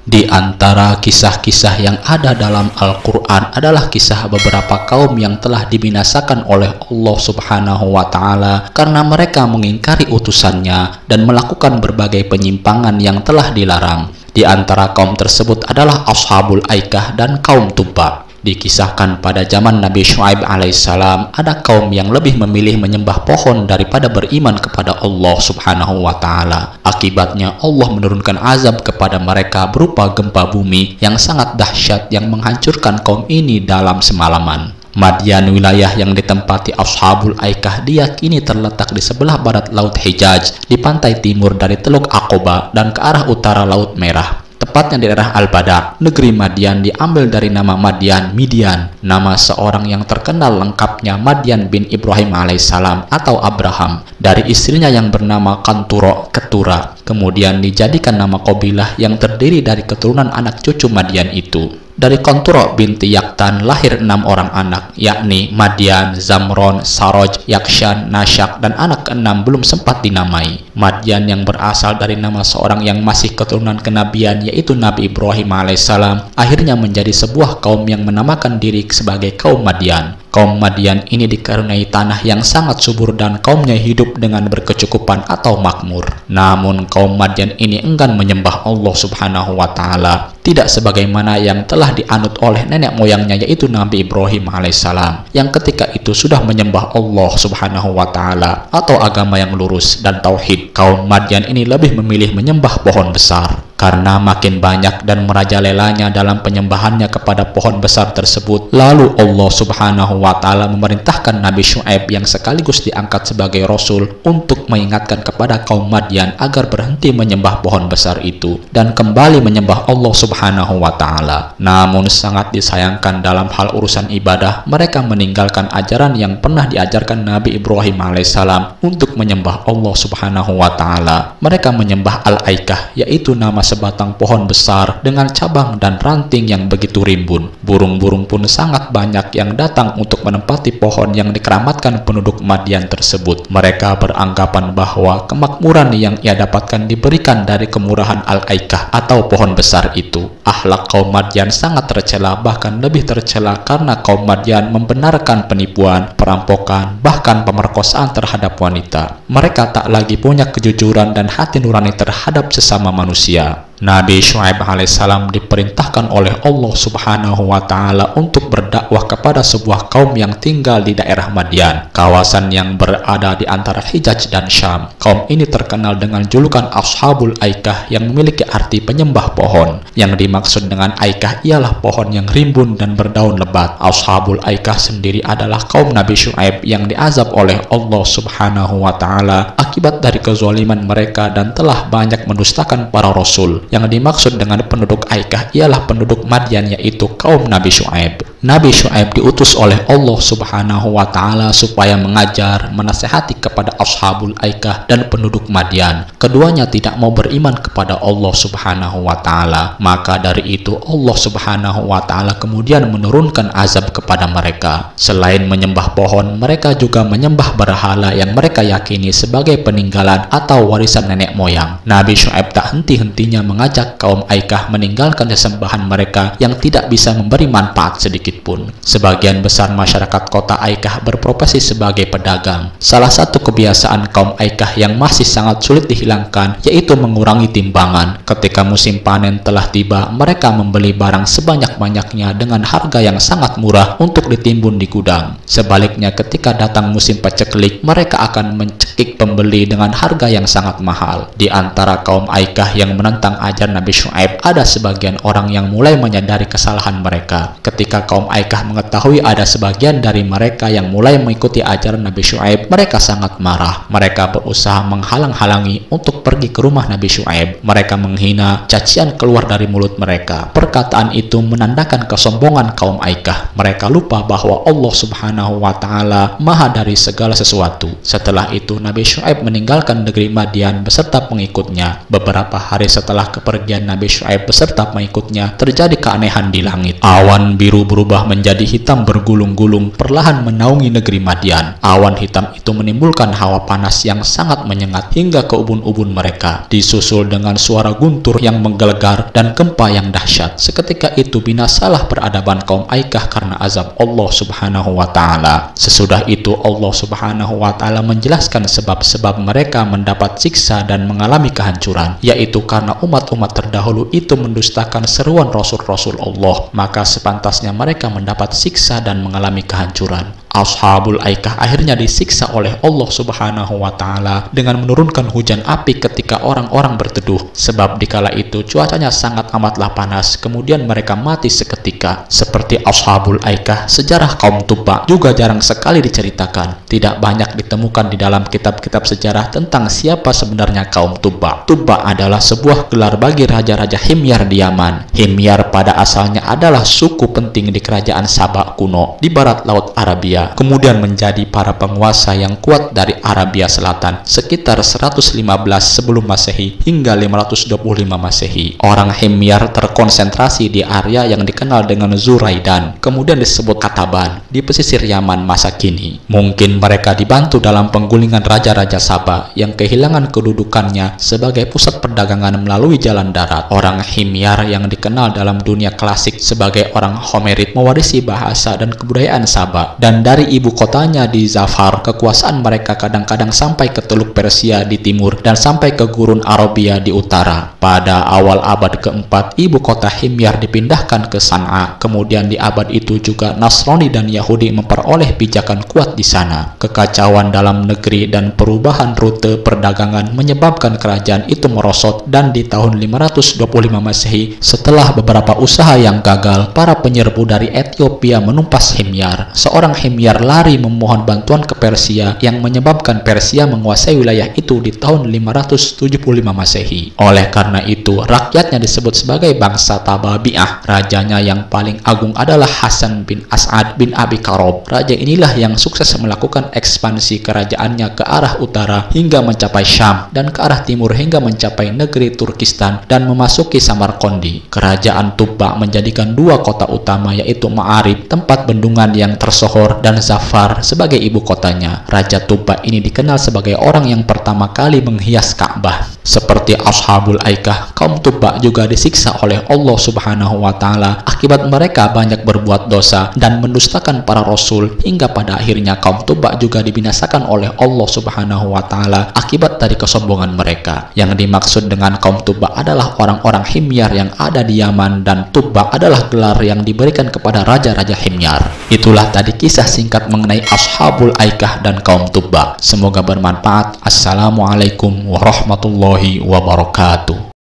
Di antara kisah-kisah yang ada dalam Al-Quran adalah kisah beberapa kaum yang telah dibinasakan oleh Allah Subhanahu wa Ta'ala karena mereka mengingkari utusannya dan melakukan berbagai penyimpangan yang telah dilarang. Di antara kaum tersebut adalah Ashabul Aikah dan kaum Tubba. Dikisahkan pada zaman Nabi Syuaib alaihissalam, ada kaum yang lebih memilih menyembah pohon daripada beriman kepada Allah Subhanahu wa Ta'ala. Akibatnya Allah menurunkan azab kepada mereka berupa gempa bumi yang sangat dahsyat yang menghancurkan kaum ini dalam semalaman. Madian, wilayah yang ditempati Ashabul Aikah, diyakini terletak di sebelah barat Laut Hijaz, di pantai timur dari Teluk Aqaba dan ke arah utara Laut Merah. Tepatnya di daerah Al-Bada. Negeri Madian diambil dari nama Madian, Midian, nama seorang yang terkenal lengkapnya Madian bin Ibrahim alaihissalam atau Abraham, dari istrinya yang bernama Kanturo, Ketura. Kemudian dijadikan nama kabilah yang terdiri dari keturunan anak cucu Madian itu. Dari Kanturo binti Yaktan lahir 6 orang anak, yakni Madian, Zamron, Saroj, Yakshan, Nasyak, dan anak ke-6 belum sempat dinamai. Madian yang berasal dari nama seorang yang masih keturunan kenabian, yaitu Nabi Ibrahim alaihissalam, akhirnya menjadi sebuah kaum yang menamakan diri sebagai kaum Madian. Kaum Madian ini dikaruniai tanah yang sangat subur dan kaumnya hidup dengan berkecukupan atau makmur. Namun kaum Madian ini enggan menyembah Allah Subhanahu wa Ta'ala, tidak sebagaimana yang telah dianut oleh nenek moyangnya, yaitu Nabi Ibrahim alaihissalam, yang ketika itu sudah menyembah Allah Subhanahu wa Ta'ala atau agama yang lurus dan tauhid. Kaum Madian ini lebih memilih menyembah pohon besar. Karena makin banyak dan merajalelanya dalam penyembahannya kepada pohon besar tersebut, lalu Allah Subhanahu wa Ta'ala memerintahkan Nabi Syuaib yang sekaligus diangkat sebagai Rasul untuk mengingatkan kepada kaum Madian agar berhenti menyembah pohon besar itu dan kembali menyembah Allah Subhanahu wa Ta'ala. Namun sangat disayangkan dalam hal urusan ibadah, mereka meninggalkan ajaran yang pernah diajarkan Nabi Ibrahim alaihissalam untuk menyembah Allah Subhanahu wa Ta'ala. Mereka menyembah Al-Aikah, yaitu nama sebatang pohon besar dengan cabang dan ranting yang begitu rimbun. Burung-burung pun sangat banyak yang datang untuk menempati pohon yang dikeramatkan penduduk Madian tersebut. Mereka beranggapan bahwa kemakmuran yang ia dapatkan diberikan dari kemurahan Al-Aikah atau pohon besar itu. Akhlak kaum Madian sangat tercela, bahkan lebih tercela karena kaum Madian membenarkan penipuan, perampokan, bahkan pemerkosaan terhadap wanita. Mereka tak lagi punya kejujuran dan hati nurani terhadap sesama manusia. Nabi Syuaib alaihissalam diperintahkan oleh Allah Subhanahu wa Ta'ala untuk berdakwah kepada sebuah kaum yang tinggal di daerah Madian, kawasan yang berada di antara Hijaz dan Syam. Kaum ini terkenal dengan julukan Ashabul Aikah yang memiliki arti penyembah pohon. Yang dimaksud dengan Aikah ialah pohon yang rimbun dan berdaun lebat. Ashabul Aikah sendiri adalah kaum Nabi Syuaib yang diazab oleh Allah Subhanahu wa Ta'ala akibat dari kezaliman mereka dan telah banyak mendustakan para rasul. Yang dimaksud dengan penduduk Aikah ialah penduduk Madian, yaitu kaum Nabi Syuaib. Nabi Syuaib diutus oleh Allah Subhanahu wa Ta'ala supaya mengajar, menasihati kepada Ashabul Aikah dan penduduk Madian. Keduanya tidak mau beriman kepada Allah Subhanahu wa Ta'ala. Maka dari itu Allah Subhanahu wa Ta'ala kemudian menurunkan azab kepada mereka. Selain menyembah pohon, mereka juga menyembah berhala yang mereka yakini sebagai peninggalan atau warisan nenek moyang. Nabi Syuaib tak henti-hentinya mengajak kaum Aikah meninggalkan sesembahan mereka yang tidak bisa memberi manfaat sedikit pun. Sebagian besar masyarakat kota Aikah berprofesi sebagai pedagang. Salah satu kebiasaan kaum Aikah yang masih sangat sulit dihilangkan yaitu mengurangi timbangan. Ketika musim panen telah tiba, mereka membeli barang sebanyak-banyaknya dengan harga yang sangat murah untuk ditimbun di gudang. Sebaliknya, ketika datang musim paceklik, mereka akan mencekik pembeli dengan harga yang sangat mahal. Di antara kaum Aikah yang menentang ajaran Nabi Syuaib, ada sebagian orang yang mulai menyadari kesalahan mereka. Ketika kaum Aikah mengetahui ada sebagian dari mereka yang mulai mengikuti ajaran Nabi Syuaib, mereka sangat marah. Mereka berusaha menghalang-halangi untuk pergi ke rumah Nabi Syuaib. Mereka menghina, cacian keluar dari mulut mereka. Perkataan itu menandakan kesombongan kaum Aikah. Mereka lupa bahwa Allah Subhanahu wa Ta'ala maha dari segala sesuatu. Setelah itu Nabi Syuaib meninggalkan negeri Madian beserta pengikutnya. Beberapa hari setelah setelah kepergian Nabi Syuaib beserta pengikutnya, terjadi keanehan di langit. Awan biru berubah menjadi hitam bergulung-gulung, perlahan menaungi negeri Madian. Awan hitam itu menimbulkan hawa panas yang sangat menyengat hingga ke ubun-ubun mereka, disusul dengan suara guntur yang menggelegar dan gempa yang dahsyat. Seketika itu binasalah peradaban kaum Aikah karena azab Allah Subhanahu wa Ta'ala. Sesudah itu Allah Subhanahu wa Ta'ala menjelaskan sebab-sebab mereka mendapat siksa dan mengalami kehancuran, yaitu karena umat-umat terdahulu itu mendustakan seruan Rasul-Rasul Allah, maka sepantasnya mereka mendapat siksa dan mengalami kehancuran. Ashabul Aikah akhirnya disiksa oleh Allah Subhanahu wa Ta'ala dengan menurunkan hujan api ketika orang-orang berteduh, sebab dikala itu cuacanya sangat amatlah panas, kemudian mereka mati seketika. Seperti Ashabul Aikah, sejarah kaum Tubba juga jarang sekali diceritakan. Tidak banyak ditemukan di dalam kitab-kitab sejarah tentang siapa sebenarnya kaum Tubba. Tubba adalah sebuah gelar bagi raja-raja Himyar di Yaman. Himyar pada asalnya adalah suku penting di kerajaan Sabak kuno di barat laut Arabia, kemudian menjadi para penguasa yang kuat dari Arabia Selatan sekitar 115 sebelum Masehi hingga 525 Masehi. Orang Himyar terkonsentrasi di area yang dikenal dengan Zuraidan, kemudian disebut Kataban, di pesisir Yaman masa kini. Mungkin mereka dibantu dalam penggulingan raja-raja Sabah yang kehilangan kedudukannya sebagai pusat perdagangan melalui jalan darat. Orang Himyar yang dikenal dalam dunia klasik sebagai orang Homerit mewarisi bahasa dan kebudayaan Sabah, dan dari ibu kotanya di Zafar, kekuasaan mereka kadang-kadang sampai ke Teluk Persia di timur dan sampai ke Gurun Arabia di utara. Pada awal abad keempat, ibu kota Himyar dipindahkan ke San'a. Kemudian di abad itu juga Nasrani dan Yahudi memperoleh pijakan kuat di sana. Kekacauan dalam negeri dan perubahan rute perdagangan menyebabkan kerajaan itu merosot, dan di tahun 525 Masehi, setelah beberapa usaha yang gagal, para penyerbu dari Ethiopia menumpas Himyar. Seorang Himyar lari memohon bantuan ke Persia yang menyebabkan Persia menguasai wilayah itu di tahun 575 Masehi. Oleh karena itu, rakyatnya disebut sebagai bangsa Tababi'ah. Rajanya yang paling agung adalah Hasan bin As'ad bin Abi Karob. Raja inilah yang sukses melakukan ekspansi kerajaannya ke arah utara hingga mencapai Syam, dan ke arah timur hingga mencapai negeri Turkistan dan memasuki Samarkandi. Kerajaan Tubba menjadikan dua kota utama, yaitu Ma'arib, tempat bendungan yang tersohor, dan Zafar sebagai ibu kotanya. Raja Tubba ini dikenal sebagai orang yang pertama kali menghias Ka'bah. Seperti Ashabul Aikah, kaum Tubba juga disiksa oleh Allah Subhanahu wa Ta'ala akibat mereka banyak berbuat dosa dan mendustakan para rasul, hingga pada akhirnya kaum Tubba juga dibinasakan oleh Allah Subhanahu wa Ta'ala akibat dari kesombongan mereka. Yang dimaksud dengan kaum Tubba adalah orang-orang Himyar yang ada di Yaman, dan Tubba adalah gelar yang diberikan kepada raja-raja Himyar. Itulah tadi kisah singkat mengenai Ashabul Aikah dan kaum Tubba. Semoga bermanfaat. Assalamualaikum warahmatullahi wabarakatuh.